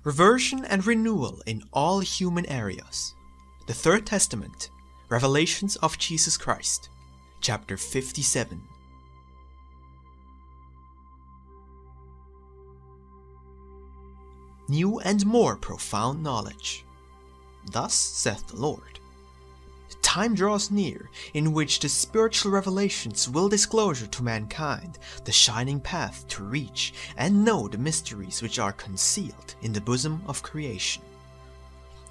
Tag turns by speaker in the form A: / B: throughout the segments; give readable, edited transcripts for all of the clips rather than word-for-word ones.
A: Reversion and renewal in all human areas. The Third Testament, Revelations of Jesus Christ, chapter 57. New and more profound knowledge. Thus saith the Lord. Time draws near in which the spiritual revelations will disclose to mankind the shining path to reach and know the mysteries which are concealed in the bosom of creation.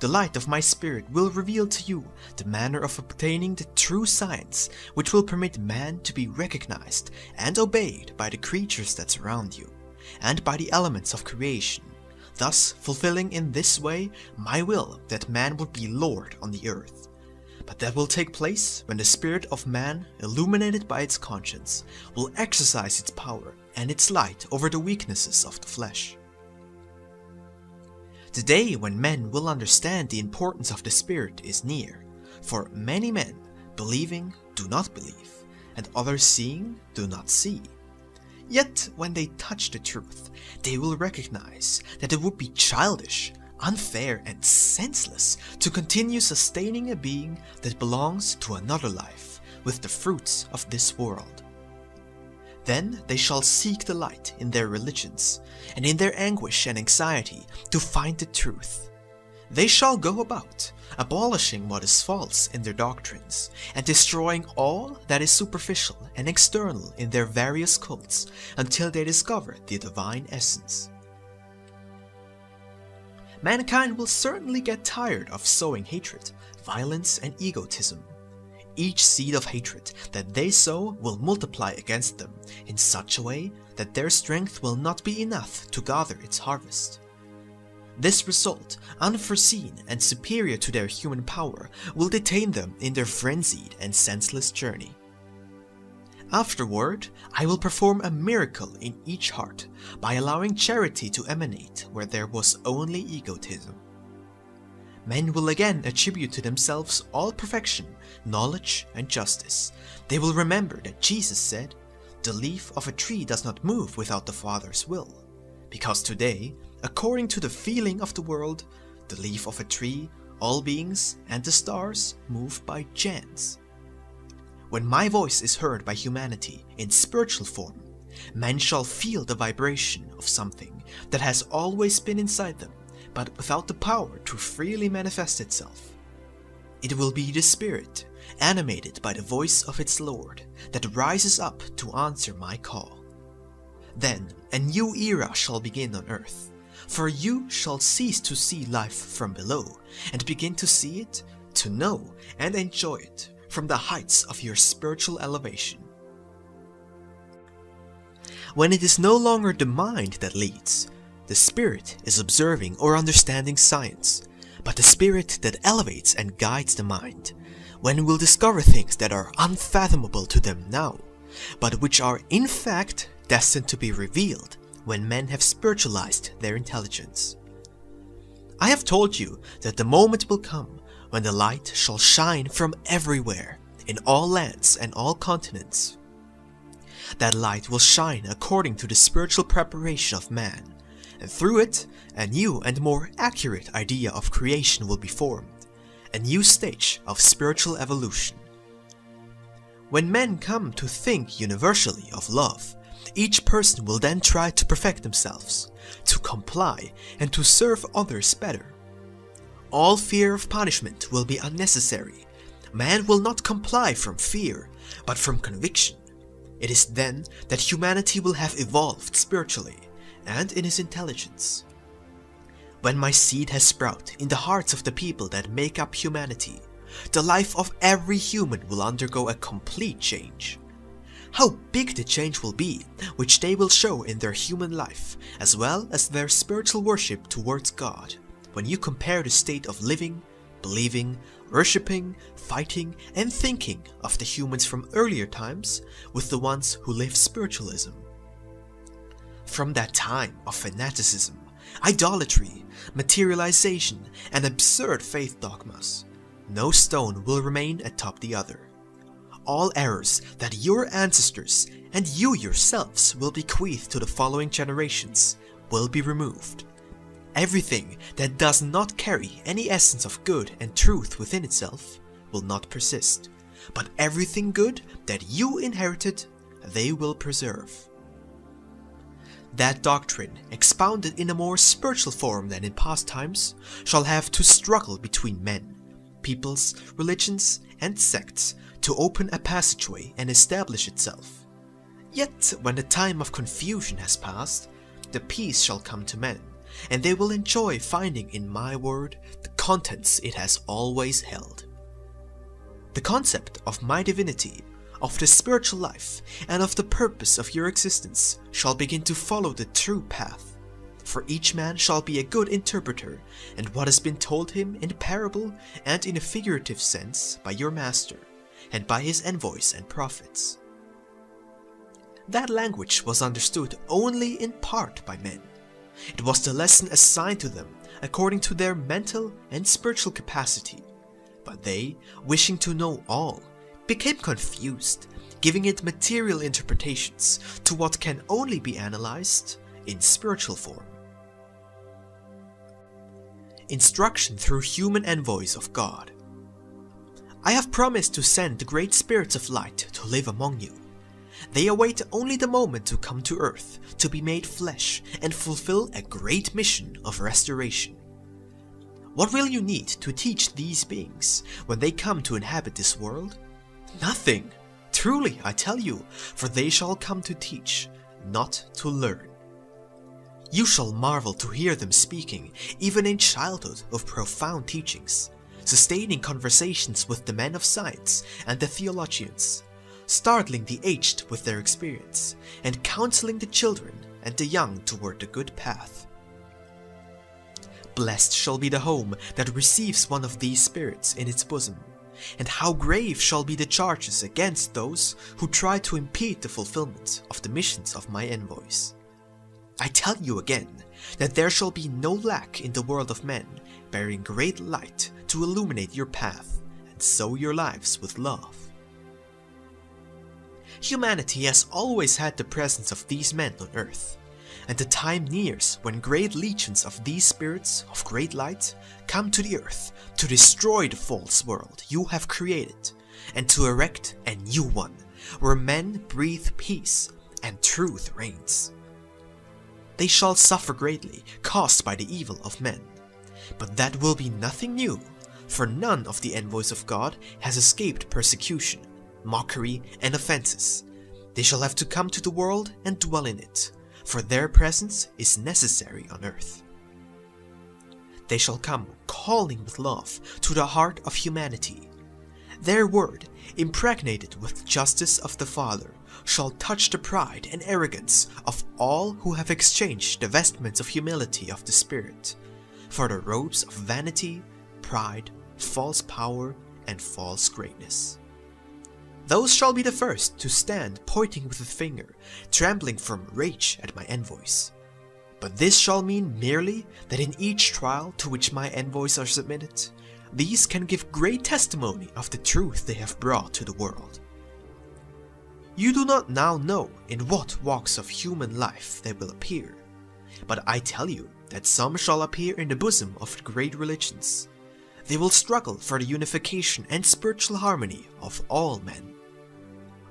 A: The light of my Spirit will reveal to you the manner of obtaining the true science which will permit man to be recognized and obeyed by the creatures that surround you, and by the elements of creation, thus fulfilling in this way my will that man would be Lord on the earth. But that will take place when the spirit of man, illuminated by its conscience, will exercise its power and its light over the weaknesses of the flesh. The day when men will understand the importance of the Spirit is near, for many men, believing, do not believe, and others seeing, do not see. Yet when they touch the truth, they will recognize that it would be childish, unfair and senseless to continue sustaining a being that belongs to another life with the fruits of this world. Then they shall seek the light in their religions, and in their anguish and anxiety to find the truth. They shall go about, abolishing what is false in their doctrines, and destroying all that is superficial and external in their various cults, until they discover the divine essence. Mankind will certainly get tired of sowing hatred, violence, and egotism. Each seed of hatred that they sow will multiply against them in such a way that their strength will not be enough to gather its harvest. This result, unforeseen and superior to their human power, will detain them in their frenzied and senseless journey. Afterward, I will perform a miracle in each heart by allowing charity to emanate where there was only egotism. Men will again attribute to themselves all perfection, knowledge, and justice. They will remember that Jesus said, "The leaf of a tree does not move without the Father's will," because today, according to the feeling of the world, the leaf of a tree, all beings, and the stars move by chance. When my voice is heard by humanity in spiritual form, men shall feel the vibration of something that has always been inside them, but without the power to freely manifest itself. It will be the Spirit, animated by the voice of its Lord, that rises up to answer my call. Then a new era shall begin on earth, for you shall cease to see life from below, and begin to see it, to know and enjoy it from the heights of your spiritual elevation. When it is no longer the mind that leads, the Spirit is observing or understanding science, but the Spirit that elevates and guides the mind, when we'll discover things that are unfathomable to them now, but which are in fact destined to be revealed when men have spiritualized their intelligence. I have told you that the moment will come when the light shall shine from everywhere, in all lands and all continents. That light will shine according to the spiritual preparation of man, and through it, a new and more accurate idea of creation will be formed, a new stage of spiritual evolution. When men come to think universally of love, each person will then try to perfect themselves, to comply, and to serve others better. All fear of punishment will be unnecessary. Man will not comply from fear, but from conviction. It is then that humanity will have evolved spiritually and in his intelligence. When my seed has sprouted in the hearts of the people that make up humanity, the life of every human will undergo a complete change. How big the change will be, which they will show in their human life, as well as their spiritual worship towards God, when you compare the state of living, believing, worshipping, fighting, and thinking of the humans from earlier times with the ones who live spiritualism. From that time of fanaticism, idolatry, materialization, and absurd faith dogmas, no stone will remain atop the other. All errors that your ancestors and you yourselves will bequeath to the following generations will be removed. Everything that does not carry any essence of good and truth within itself will not persist, but everything good that you inherited, they will preserve. That doctrine, expounded in a more spiritual form than in past times, shall have to struggle between men, peoples, religions, and sects to open a passageway and establish itself. Yet, when the time of confusion has passed, the peace shall come to men, and they will enjoy finding in my word the contents it has always held. The concept of my divinity, of the spiritual life, and of the purpose of your existence shall begin to follow the true path, for each man shall be a good interpreter, and what has been told him in parable and in a figurative sense by your master, and by his envoys and prophets. That language was understood only in part by men. It was the lesson assigned to them according to their mental and spiritual capacity, but they, wishing to know all, became confused, giving it material interpretations to what can only be analyzed in spiritual form. Instruction through human envoys of God. I have promised to send the great spirits of light to live among you. They await only the moment to come to earth, to be made flesh, and fulfill a great mission of restoration. What will you need to teach these beings when they come to inhabit this world? Nothing! Truly, I tell you, for they shall come to teach, not to learn. You shall marvel to hear them speaking, even in childhood, of profound teachings, sustaining conversations with the men of science and the theologians, startling the aged with their experience, and counseling the children and the young toward the good path. Blessed shall be the home that receives one of these spirits in its bosom, and how grave shall be the charges against those who try to impede the fulfillment of the missions of my envoys. I tell you again that there shall be no lack in the world of men bearing great light to illuminate your path and sow your lives with love. Humanity has always had the presence of these men on earth, and the time nears when great legions of these spirits of great light come to the earth to destroy the false world you have created, and to erect a new one, where men breathe peace and truth reigns. They shall suffer greatly, caused by the evil of men, but that will be nothing new, for none of the envoys of God has escaped persecution, mockery, and offenses. They shall have to come to the world and dwell in it, for their presence is necessary on earth. They shall come calling with love to the heart of humanity. Their word, impregnated with justice of the Father, shall touch the pride and arrogance of all who have exchanged the vestments of humility of the Spirit for the robes of vanity, pride, false power, and false greatness. Those shall be the first to stand pointing with the finger, trembling from rage at my envoys. But this shall mean merely that in each trial to which my envoys are submitted, these can give great testimony of the truth they have brought to the world. You do not now know in what walks of human life they will appear, but I tell you that some shall appear in the bosom of great religions. They will struggle for the unification and spiritual harmony of all men.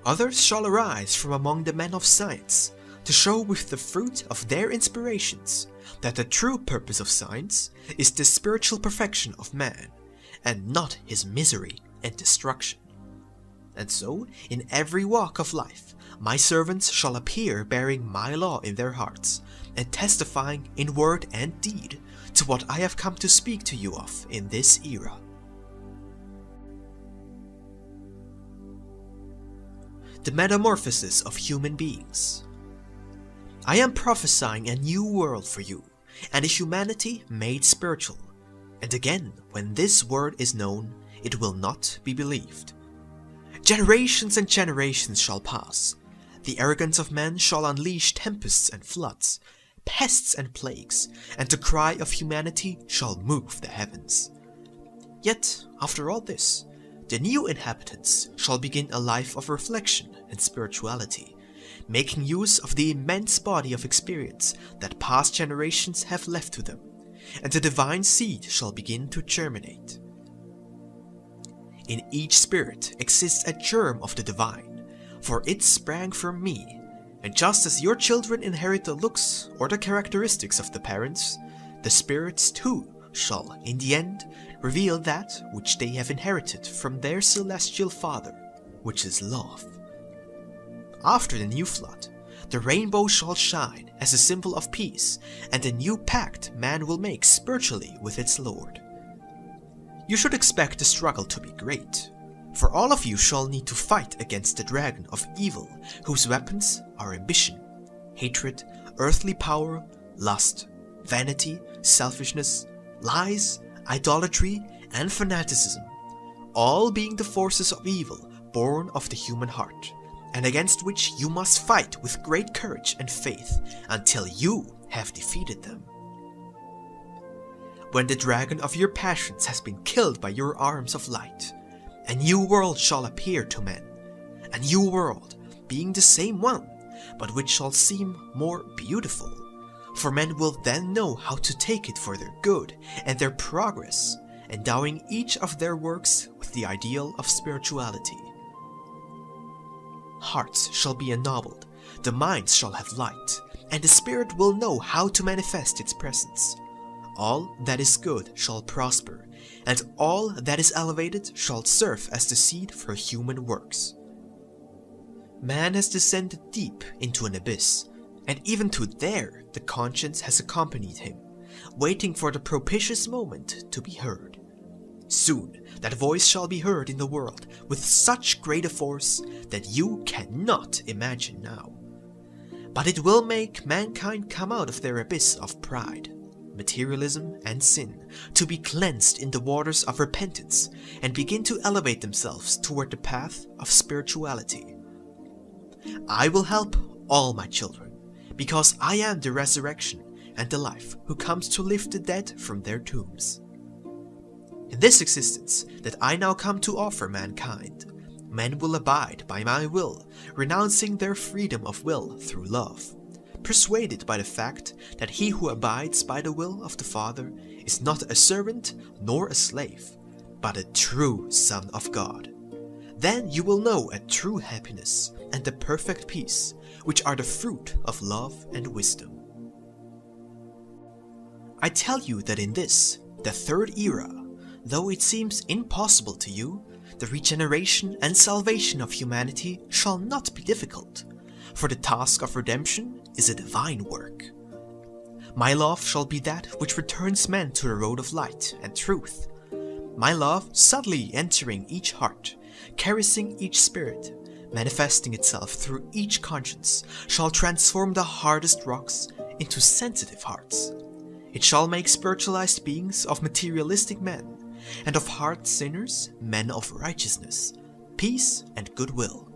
A: Others shall arise from among the men of science, to show with the fruit of their inspirations that the true purpose of science is the spiritual perfection of man, and not his misery and destruction. And so, in every walk of life, my servants shall appear bearing my law in their hearts, and testifying in word and deed to what I have come to speak to you of in this era. The metamorphosis of human beings. I am prophesying a new world for you, and a humanity made spiritual. And again, when this word is known, it will not be believed. Generations and generations shall pass. The arrogance of men shall unleash tempests and floods, pests and plagues, and the cry of humanity shall move the heavens. Yet, after all this, the new inhabitants shall begin a life of reflection and spirituality, making use of the immense body of experience that past generations have left to them, and the divine seed shall begin to germinate. In each spirit exists a germ of the divine, for it sprang from me, and just as your children inherit the looks or the characteristics of the parents, the spirits too shall, in the end, reveal that which they have inherited from their celestial Father, which is love. After the new flood, the rainbow shall shine as a symbol of peace and a new pact man will make spiritually with its Lord. You should expect the struggle to be great, for all of you shall need to fight against the dragon of evil, whose weapons are ambition, hatred, earthly power, lust, vanity, selfishness, lies, idolatry, and fanaticism, all being the forces of evil born of the human heart, and against which you must fight with great courage and faith until you have defeated them. When the dragon of your passions has been killed by your arms of light, a new world shall appear to men, a new world being the same one, but which shall seem more beautiful, for men will then know how to take it for their good and their progress, endowing each of their works with the ideal of spirituality. Hearts shall be ennobled, the minds shall have light, and the spirit will know how to manifest its presence. All that is good shall prosper, and all that is elevated shall serve as the seed for human works. Man has descended deep into an abyss, and even to there the conscience has accompanied him, waiting for the propitious moment to be heard. Soon that voice shall be heard in the world with such great a force that you cannot imagine now. But it will make mankind come out of their abyss of pride, materialism, and sin, to be cleansed in the waters of repentance and begin to elevate themselves toward the path of spirituality. I will help all my children, because I am the resurrection and the life who comes to lift the dead from their tombs. In this existence that I now come to offer mankind, men will abide by my will, renouncing their freedom of will through love, persuaded by the fact that he who abides by the will of the Father is not a servant nor a slave, but a true Son of God. Then you will know a true happiness and the perfect peace, which are the fruit of love and wisdom. I tell you that in this, the third era, though it seems impossible to you, the regeneration and salvation of humanity shall not be difficult, for the task of redemption is a divine work. My love shall be that which returns men to the road of light and truth. My love subtly entering each heart, caressing each spirit, manifesting itself through each conscience, shall transform the hardest rocks into sensitive hearts. It shall make spiritualized beings of materialistic men, and of heart sinners men of righteousness, peace, and goodwill.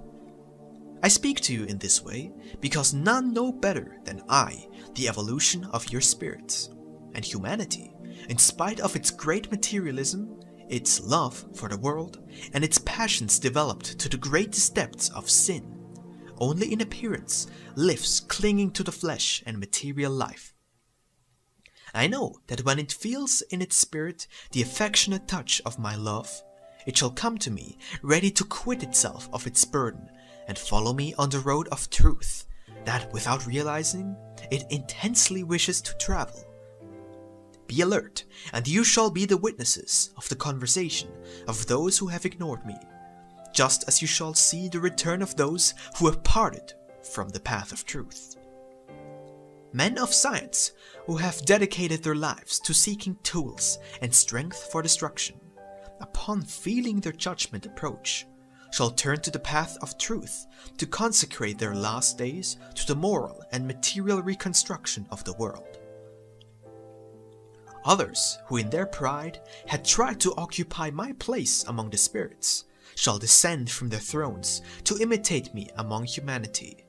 A: I speak to you in this way because none know better than I the evolution of your spirits, and humanity, in spite of its great materialism, its love for the world, and its passions developed to the greatest depths of sin, only in appearance lives clinging to the flesh and material life. I know that when it feels in its spirit the affectionate touch of my love, it shall come to me ready to quit itself of its burden and follow me on the road of truth, that without realizing, it intensely wishes to travel. Be alert, and you shall be the witnesses of the conversation of those who have ignored me, just as you shall see the return of those who have parted from the path of truth. Men of science who have dedicated their lives to seeking tools and strength for destruction, upon feeling their judgment approach, shall turn to the path of truth to consecrate their last days to the moral and material reconstruction of the world. Others who in their pride had tried to occupy my place among the spirits shall descend from their thrones to imitate me among humanity.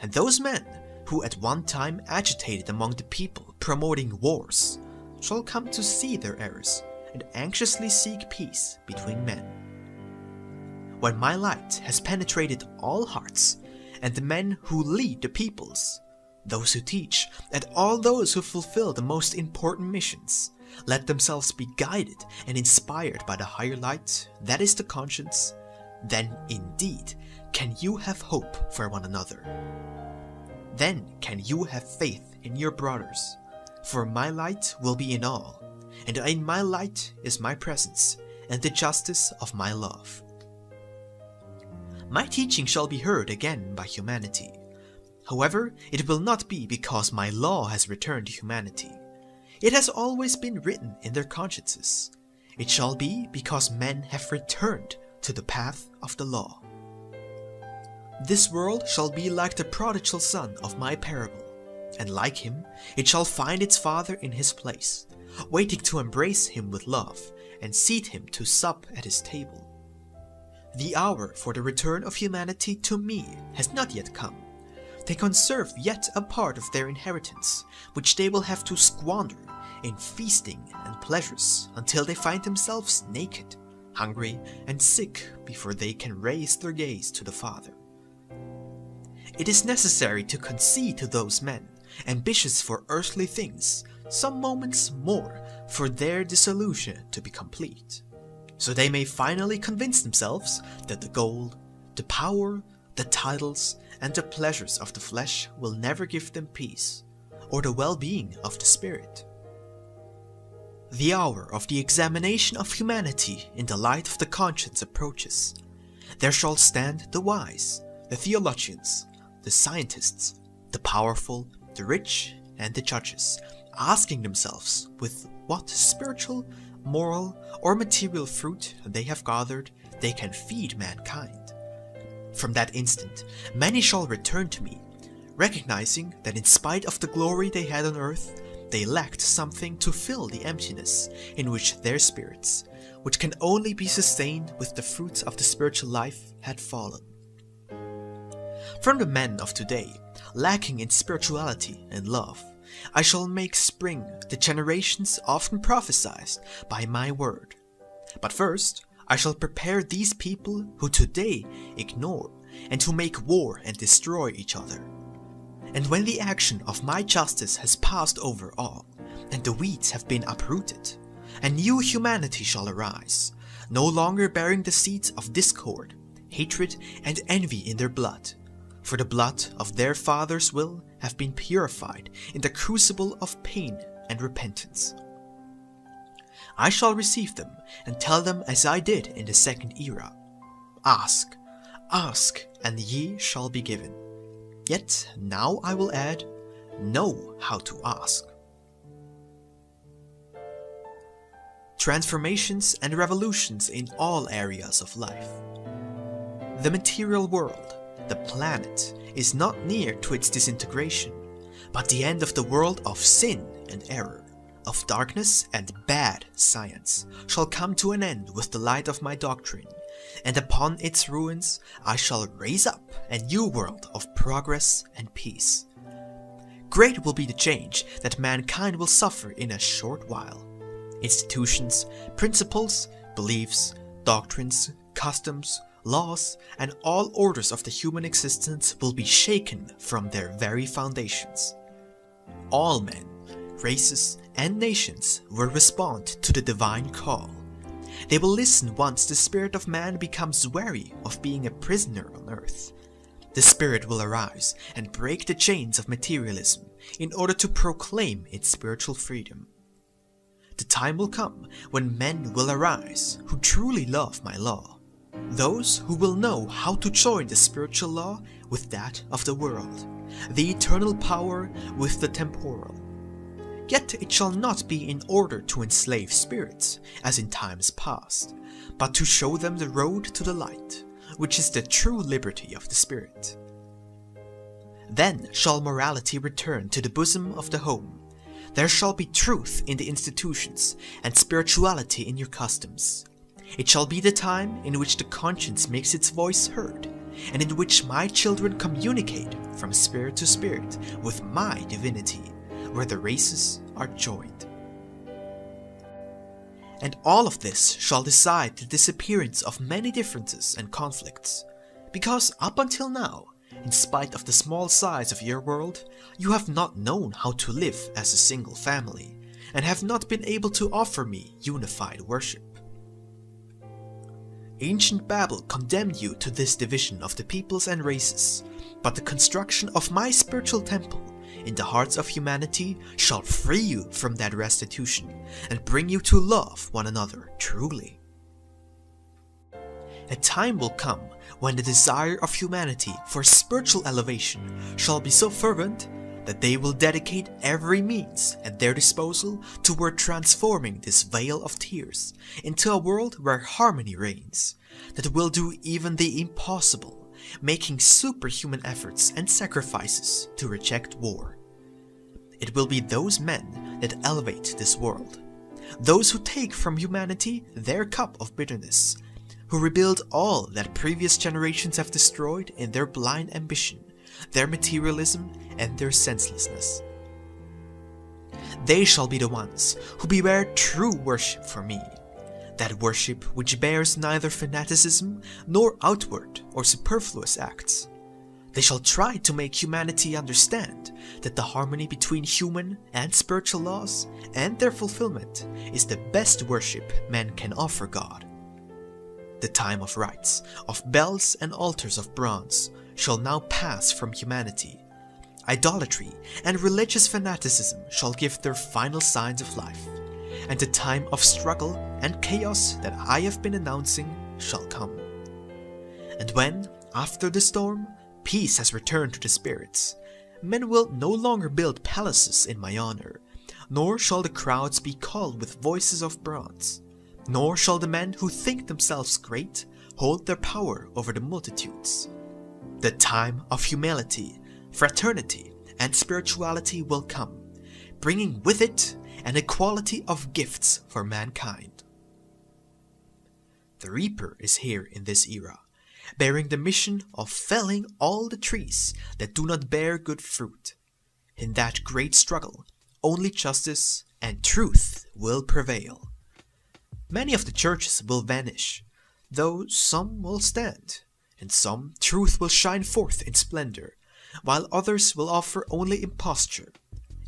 A: And those men who at one time agitated among the people promoting wars shall come to see their errors and anxiously seek peace between men. When my light has penetrated all hearts, and the men who lead the peoples, those who teach, and all those who fulfill the most important missions, let themselves be guided and inspired by the higher light, that is the conscience, then indeed can you have hope for one another. Then can you have faith in your brothers, for my light will be in all, and in my light is my presence, and the justice of my love. My teaching shall be heard again by humanity. However, it will not be because my law has returned to humanity. It has always been written in their consciences. It shall be because men have returned to the path of the law. This world shall be like the prodigal son of my parable, and like him, it shall find its father in his place, waiting to embrace him with love and seat him to sup at his table. The hour for the return of humanity to me has not yet come. They conserve yet a part of their inheritance, which they will have to squander in feasting and pleasures until they find themselves naked, hungry, and sick before they can raise their gaze to the Father. It is necessary to concede to those men, ambitious for earthly things, some moments more for their disillusion to be complete, so they may finally convince themselves that the gold, the power, the titles, and the pleasures of the flesh will never give them peace, or the well-being of the spirit. The hour of the examination of humanity in the light of the conscience approaches. There shall stand the wise, the theologians, the scientists, the powerful, the rich, and the judges, asking themselves with what spiritual, moral, or material fruit they have gathered they can feed mankind. From that instant, many shall return to me, recognizing that in spite of the glory they had on earth, they lacked something to fill the emptiness in which their spirits, which can only be sustained with the fruits of the spiritual life, had fallen. From the men of today, lacking in spirituality and love, I shall make spring the generations often prophesied by my word. But first, I shall prepare these people who today ignore and who make war and destroy each other. And when the action of my justice has passed over all, and the weeds have been uprooted, a new humanity shall arise, no longer bearing the seeds of discord, hatred, and envy in their blood, for the blood of their fathers will have been purified in the crucible of pain and repentance. I shall receive them and tell them as I did in the second era, Ask, ask, and ye shall be given. Yet now I will add, know how to ask. Transformations and revolutions in all areas of life. The material world, the planet, is not near to its disintegration, but the end of the world of sin and error, of darkness and bad science, shall come to an end with the light of my doctrine, and upon its ruins I shall raise up a new world of progress and peace. Great will be the change that mankind will suffer in a short while. Institutions, principles, beliefs, doctrines, customs, laws, and all orders of the human existence will be shaken from their very foundations. All men, races, and nations will respond to the divine call. They will listen once the spirit of man becomes weary of being a prisoner on earth. The spirit will arise and break the chains of materialism in order to proclaim its spiritual freedom. The time will come when men will arise who truly love my law, those who will know how to join the spiritual law with that of the world, the eternal power with the temporal. Yet it shall not be in order to enslave spirits, as in times past, but to show them the road to the light, which is the true liberty of the spirit. Then shall morality return to the bosom of the home. There shall be truth in the institutions, and spirituality in your customs. It shall be the time in which the conscience makes its voice heard, and in which my children communicate from spirit to spirit with my divinity, where the races are joined. And all of this shall decide the disappearance of many differences and conflicts, because up until now, In spite of the small size of your world, you have not known how to live as a single family, and have not been able to offer me unified worship. Ancient Babel condemned you to this division of the peoples and races, but the construction of my spiritual temple in the hearts of humanity shall free you from that restitution and bring you to love one another truly. A time will come when the desire of humanity for spiritual elevation shall be so fervent that they will dedicate every means at their disposal toward transforming this vale of tears into a world where harmony reigns, that will do even the impossible, making superhuman efforts and sacrifices to reject war. It will be those men that elevate this world, those who take from humanity their cup of bitterness, who rebuild all that previous generations have destroyed in their blind ambition, their materialism, and their senselessness. They shall be the ones who beware true worship for me, that worship which bears neither fanaticism nor outward or superfluous acts. They shall try to make humanity understand that the harmony between human and spiritual laws and their fulfillment is the best worship men can offer God. The time of rites, of bells and altars of bronze shall now pass from humanity. Idolatry and religious fanaticism shall give their final signs of life, and the time of struggle and chaos that I have been announcing shall come. And when, after the storm, peace has returned to the spirits, men will no longer build palaces in my honor, nor shall the crowds be called with voices of bronze, nor shall the men who think themselves great hold their power over the multitudes. The time of humility, fraternity, and spirituality will come, bringing with it an equality of gifts for mankind. The Reaper is here in this era, bearing the mission of felling all the trees that do not bear good fruit. In that great struggle, only justice and truth will prevail. Many of the churches will vanish, though some will stand, and some truth will shine forth in splendor, while others will offer only imposture.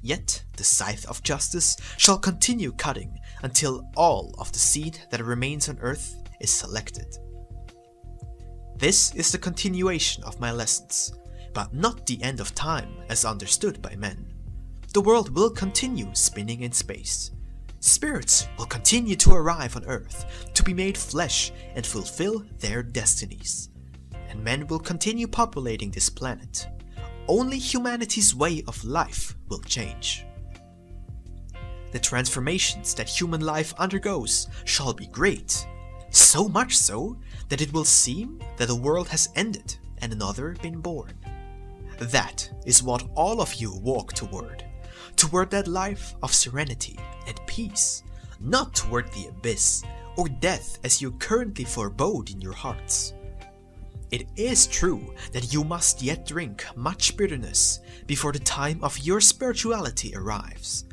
A: Yet the scythe of justice shall continue cutting until all of the seed that remains on earth is selected. This is the continuation of my lessons, but not the end of time as understood by men. The world will continue spinning in space. Spirits will continue to arrive on earth to be made flesh and fulfill their destinies. And men will continue populating this planet. Only humanity's way of life will change. The transformations that human life undergoes shall be great, so much so that it will seem that a world has ended and another been born. That is what all of you walk toward that life of serenity and peace, not toward the abyss or death as you currently forebode in your hearts. It is true that you must yet drink much bitterness before the time of your spirituality arrives,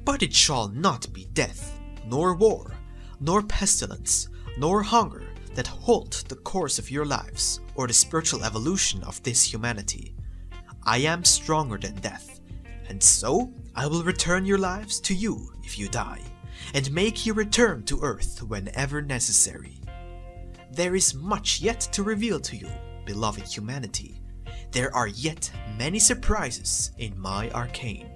A: but it shall not be death, nor war, nor pestilence, nor hunger that halt the course of your lives or the spiritual evolution of this humanity. I am stronger than death, and so I will return your lives to you if you die, and make you return to earth whenever necessary. There is much yet to reveal to you, beloved humanity. There are yet many surprises in my arcane.